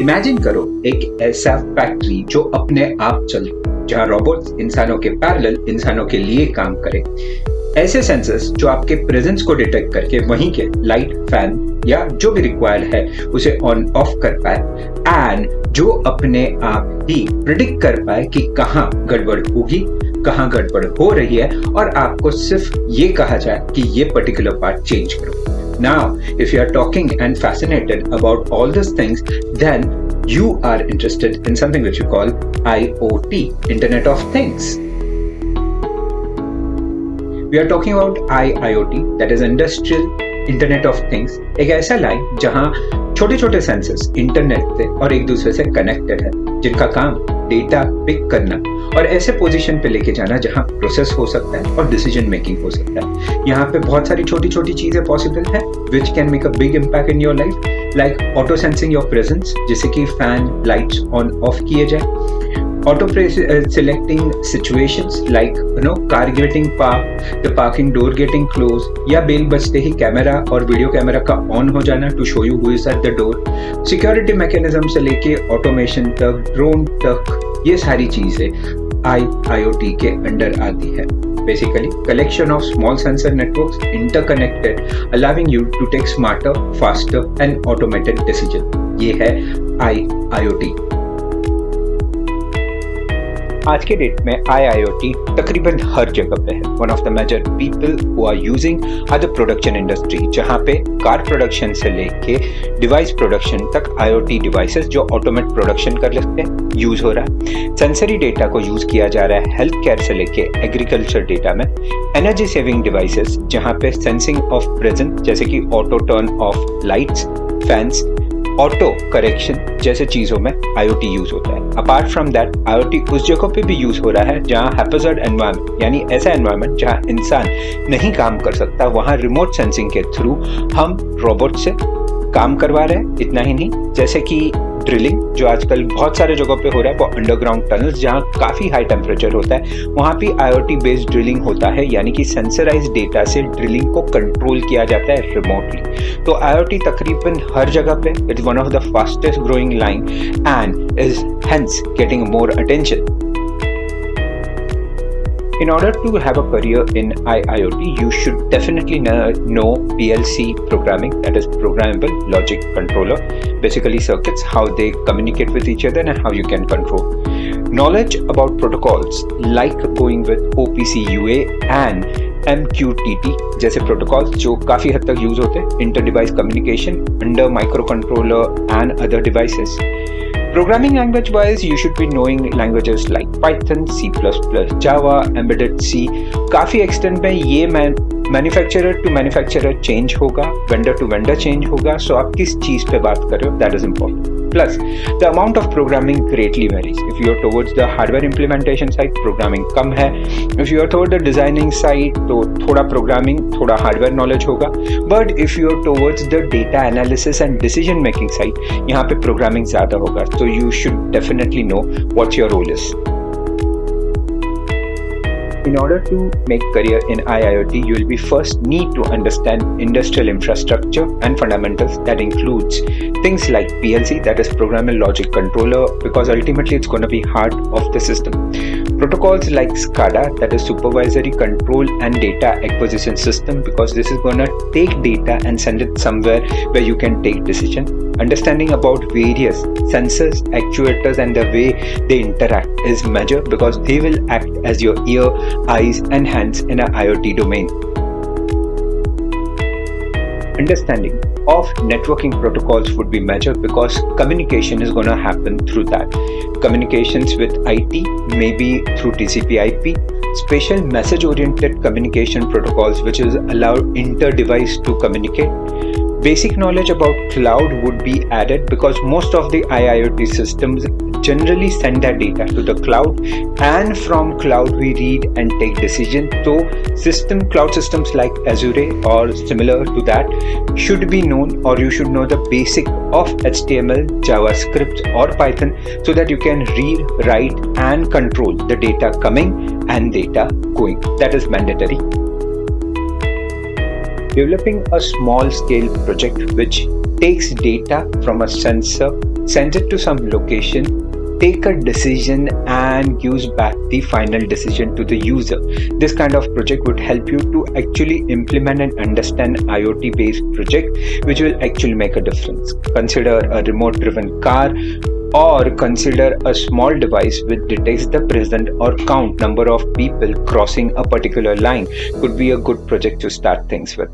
Imagine करो एक ऐसा फैक्ट्री जो अपने आप चले, जहां रोबोट्स इंसानों के पैरेलल इंसानों के लिए काम करे। ऐसे सेंसर्स जो आपके प्रेजेंस को डिटेक्ट करके वहीं के लाइट, फैन या जो भी रिक्वायर्ड है उसे ऑन ऑफ कर पाए एंड जो अपने आप ही प्रिडिक्ट कर पाए कि कहाँ गड़बड़ होगी, कहाँ गड़बड़ हो रही है, और आपको सिर्फ ये कहा जाए कि ये पर्टिकुलर पार्ट चेंज करो। Now, if you are talking and fascinated about all these things, then you are interested in something which you call IoT, Internet of Things. We are talking about IIoT, that is Industrial Internet of Things, एक ऐसा line जहां छोटे छोटे sensors internet से और एक दूसरे से कनेक्टेड है, जिनका काम डेटा पिक करना और ऐसे पोजीशन पे लेके जाना जहां प्रोसेस हो सकता है और डिसीजन मेकिंग हो सकता है। यहाँ पे बहुत सारी छोटी छोटी चीजें पॉसिबल है which can make a big impact in your life, like auto sensing your presence, जैसे कि फैन लाइट्स ऑन ऑफ किए जाए, auto selecting situations like car getting parked, the parking door getting closed, या bell बजते ही camera और video camera का on हो जाना to show you who is at the door. Security mechanism से लेके ऑटोमेशन तक, ड्रोन तक, ये सारी चीजें IIoT के अंडर आती है। Basically, collection of small sensor networks interconnected, allowing you to take smarter, faster and automated decision. ये है IIoT। आज के डेट में IIoT तकरीबन हर जगह पे है। One of the major people who are using are the production industry, जहाँ पे कार प्रोडक्शन से लेके डिवाइस प्रोडक्शन तक IoT डिवाइसेस जो ऑटोमेट प्रोडक्शन कर लेते हैं यूज हो रहा है। सेंसरी डेटा को यूज किया जा रहा है हेल्थ केयर से लेके एग्रीकल्चर डेटा में। एनर्जी सेविंग डिवाइसेस जहाँ पे सेंसिंग ऑफ प्रेजेंस जैसे कि auto turn off lights, fans, auto correction जैसे चीजों में IoT यूज होता है। अपार्ट फ्रॉम दैट IoT उस जगह पे भी यूज हो रहा है जहाँ हैजार्ड एनवायरनमेंट, यानी ऐसा एनवायरनमेंट जहाँ इंसान नहीं काम कर सकता, वहाँ रिमोट सेंसिंग के थ्रू हम रोबोट से काम करवा रहे हैं। इतना ही नहीं, जैसे कि ड्रिलिंग जो आजकल बहुत सारे जगहों पे हो रहा है, वो अंडरग्राउंड टनल्स जहाँ काफी हाई टेम्परेचर होता है, वहाँ भी IoT बेस्ड ड्रिलिंग होता है, यानी कि सेंसराइज डेटा से ड्रिलिंग को कंट्रोल किया जाता है रिमोटली। तो IoT तकरीबन हर जगह पे it is one of the fastest growing line and is hence getting more attention. In order to have a career in IIoT, you should definitely know PLC programming, that is Programmable Logic Controller, basically circuits, how they communicate with each other and how you can control. Knowledge about protocols like going with OPC UA and MQTT जैसे protocols जो काफी हद तक use होते हैं, inter device communication under microcontroller and other devices. Programming language wise, you should be knowing languages like Python, C++, Java, Embedded C. काफी extent में ये मैन्युफैक्चरर टू मैन्युफैक्चरर चेंज होगा, वेंडर टू वेंडर चेंज होगा, सो आप किस चीज पे बात कर रहे हो, that is important. Plus, the amount of programming greatly varies. If you are towards the hardware implementation side, programming कम है. If you are toward the designing side, तो थोड़ा programming, थोड़ा hardware knowledge होगा. But if you are towards the data analysis and decision making side, यहाँ पे programming ज़्यादा होगा. So you should definitely know what your role is. In order to make career in IIoT, you will be first need to understand industrial infrastructure and fundamentals. That includes things like PLC, that is Programmable Logic Controller, because ultimately it's going to be heart of the system. Protocols like SCADA, that is Supervisory Control and Data Acquisition System, because this is going to take data and send it somewhere where you can take decision. Understanding about various sensors, actuators and the way they interact is major, because they will act as your ear, eyes and hands in an IoT domain. Understanding of networking protocols would be major, because communication is going to happen through that. Communications with IT may be through TCP/IP, special message oriented communication protocols which is allow inter-device to communicate. Basic knowledge about cloud would be added, because most of the IIoT systems generally send their data to the cloud, and from cloud we read and take decision. So cloud systems like Azure or similar to that should be known, or you should know the basic of HTML, JavaScript or Python, so that you can read, write and control the data coming and data going. That is mandatory. Developing a small scale project which takes data from a sensor sends it to some location, take a decision and gives back the final decision to the user. This kind of project would help you to actually implement and understand IoT based project which will actually make a difference. Consider a remote driven car, or consider a small device which detects the present or count number of people crossing a particular line. Could be a good project to start things with.